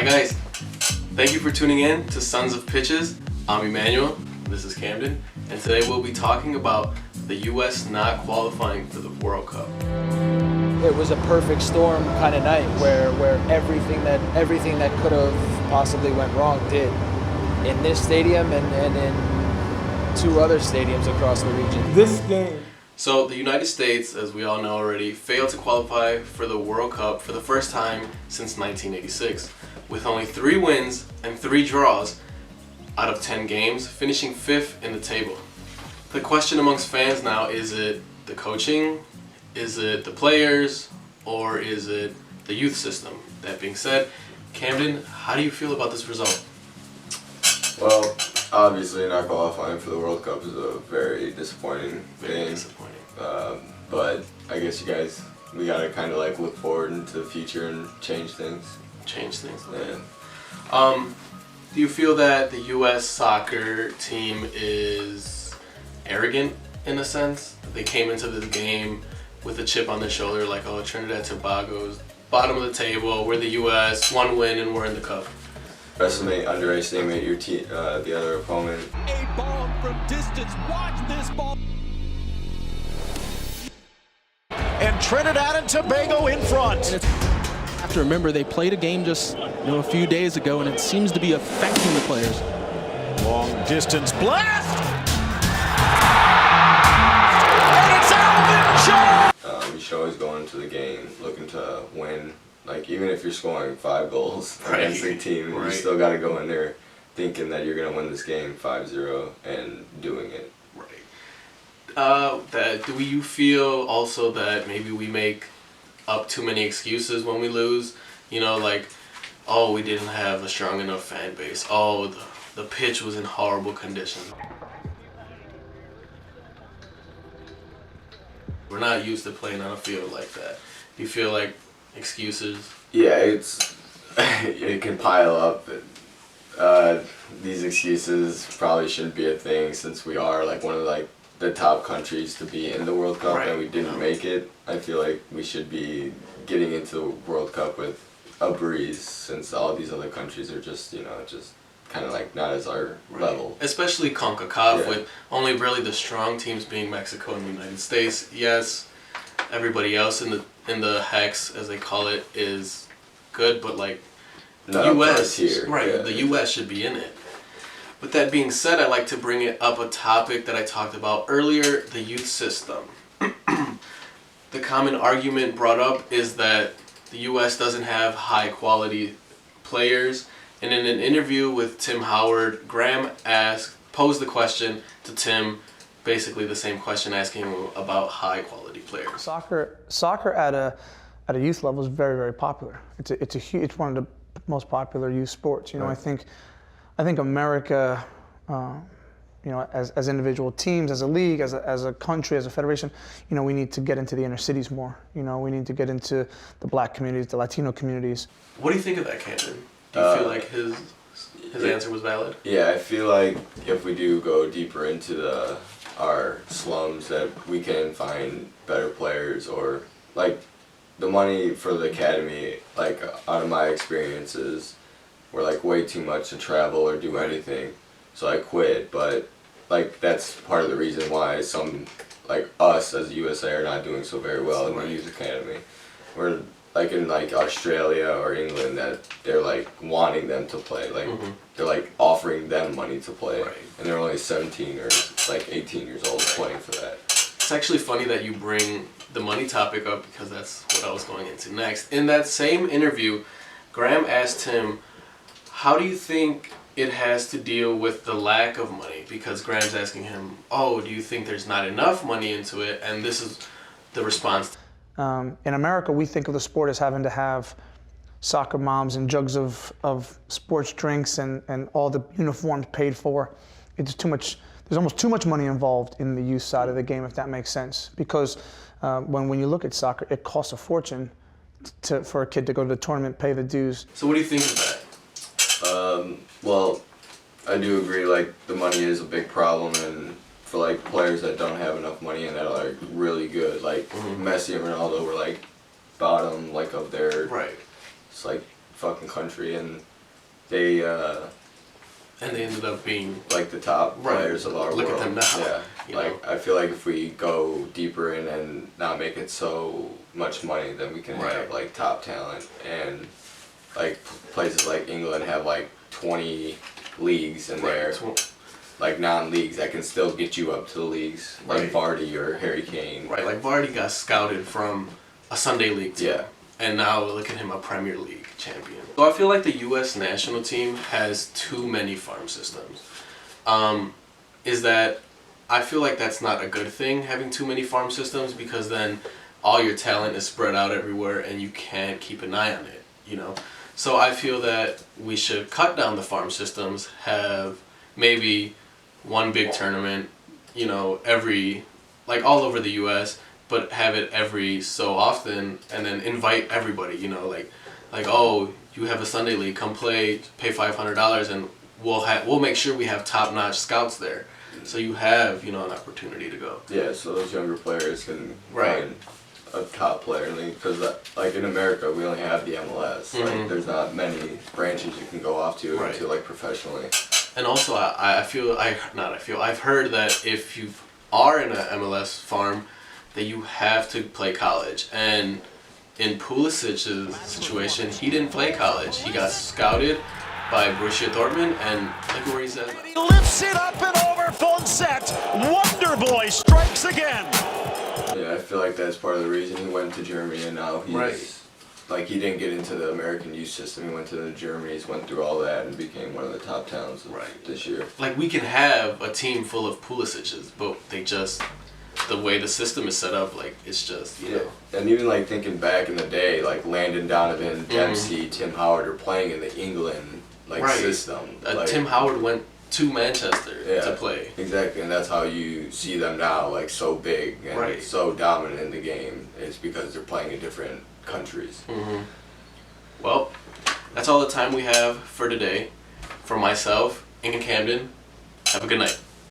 Hi guys, thank you for tuning in to Sons of Pitches. I'm Emmanuel, this is Camden, and today we'll be talking about the U.S. not qualifying for the World Cup. It was a perfect storm kind of night where everything that could have possibly went wrong did. In this stadium and in two other stadiums across the region. This game. So the United States, as we all know already, failed to qualify for the World Cup for the first time since 1986, with only 3 wins and 3 draws out of 10 games, finishing 5th in the table. The question amongst fans now, is it the coaching, is it the players, or is it the youth system? That being said, Camden, how do you feel about this result? Well, obviously not qualifying for the World Cup is a very disappointing Very thing. disappointing. But I guess we gotta kind of like look forward into the future and change things. Change things. Yeah. Do you feel that the U.S. soccer team is arrogant in a sense? They came into this game with a chip on their shoulder, like, oh, Trinidad Tobago's bottom of the table, we're the U.S., 1 win, and we're in the cup. Underestimate your the other opponent. A ball from distance. Watch this ball. And Trinidad and Tobago in front. Have to remember they played a game just a few days ago, and it seems to be affecting the players. Long distance blast. And it's Alvin Jones. You should always go into the game looking to win. Like, even if you're scoring 5 goals Right. against the team, you still got to go in there thinking that you're going to win this game 5-0 and doing it. Right. Do you feel also that maybe we make up too many excuses when we lose? You know, like, oh, we didn't have a strong enough fan base. Oh, the pitch was in horrible condition. We're not used to playing on a field like that. You feel like excuses? Yeah, it can pile up. These excuses probably shouldn't be a thing since we are like one of the top countries to be in the World Cup, Right. and we didn't make it. I feel like we should be getting into the World Cup with a breeze since all these other countries are just kind of like not as our level. Especially CONCACAF, Yeah. with only really the strong teams being Mexico and the United States. Yes, everybody else in the hex, as they call it, is good, but like the Not U.S. here. Right, Yeah. the U.S. should be in it. With that being said, I'd like to bring it up a topic that I talked about earlier, the youth system. The common argument brought up is that the U.S. doesn't have high quality players, and in an interview with Tim Howard, Graham posed the question to Tim, basically the same question, asking him about high quality players. Soccer at a youth level is very, very popular. It's one of the most popular youth sports. You know, Right. I think America, as individual teams, as a league, as a country, as a federation, we need to get into the inner cities more. We need to get into the Black communities, the Latino communities. What do you think of that, Camden? Do you feel like his answer was valid? Yeah, I feel like if we do go deeper into our slums, that we can find better players, or like the money for the academy, like out of my experiences, were like way too much to travel or do anything, so I quit. But like that's part of the reason why some like us as the USA are not doing so very well in the youth academy. We're like in like Australia or England, that they're like wanting them to play, like they're like offering them money to play, and they're only 17 or like 18 years old playing for that. It's actually funny that you bring the money topic up, because that's what I was going into next. In that same interview, Graham asked him, how do you think it has to deal with the lack of money? Because Graham's asking him, oh, do you think there's not enough money into it? And this is the response. In America, we think of the sport as having to have soccer moms and jugs of sports drinks and all the uniforms paid for. It's too much. There's almost too much money involved in the youth side of the game, if that makes sense. Because when you look at soccer, it costs a fortune for a kid to go to the tournament, pay the dues. So what do you think of that? Well, I do agree, like the money is a big problem, and for like players that don't have enough money and that are like really good, like Messi and Ronaldo were like bottom like of their Right. it's like fucking country, and they And they ended up being like the top players of our Look world. at them now. Yeah, you like know? I feel like if we go deeper in and not make it so much money, then we can have like top talent, and like places like England have like 20 leagues in there, like non-leagues that can still get you up to the leagues, like Vardy or Harry Kane. Right, like Vardy got scouted from a Sunday League team. Yeah. And now look at him, a Premier League champion. So I feel like the U.S. national team has too many farm systems. Is that I feel like that's not a good thing, having too many farm systems, because then all your talent is spread out everywhere and you can't keep an eye on it, you know? So I feel that we should cut down the farm systems, have maybe one big tournament, you know, like all over the U.S., but have it every so often, and then invite everybody, you know, like, oh, you have a Sunday league, come play, pay $500, and we'll make sure we have top-notch scouts there, so you have, you know, an opportunity to go. Yeah, so those younger players can find a top player, because like in America we only have the MLS. Like there's not many branches you can go off to like professionally. And also, I've heard that if you are in an MLS farm, that you have to play college. And in Pulisic's situation, he didn't play college. He got scouted by Borussia Dortmund, and look where he's at. He lifts it up and over, full set. Wonder Boy strikes again. Yeah, I feel like that's part of the reason he went to Germany, and now he's like, he didn't get into the American youth system. He went to the Germany's, went through all that, and became one of the top talents this year. Like, we can have a team full of Pulisic's, but the way the system is set up, like, it's just, you know. And even like thinking back in the day, like Landon Donovan, Dempsey, Tim Howard are playing in the England system. Like, Tim Howard went to Manchester to play. Exactly, and that's how you see them now, like so big and so dominant in the game. It's because they're playing in different countries. Well, that's all the time we have for today. For myself, in Camden, have a good night.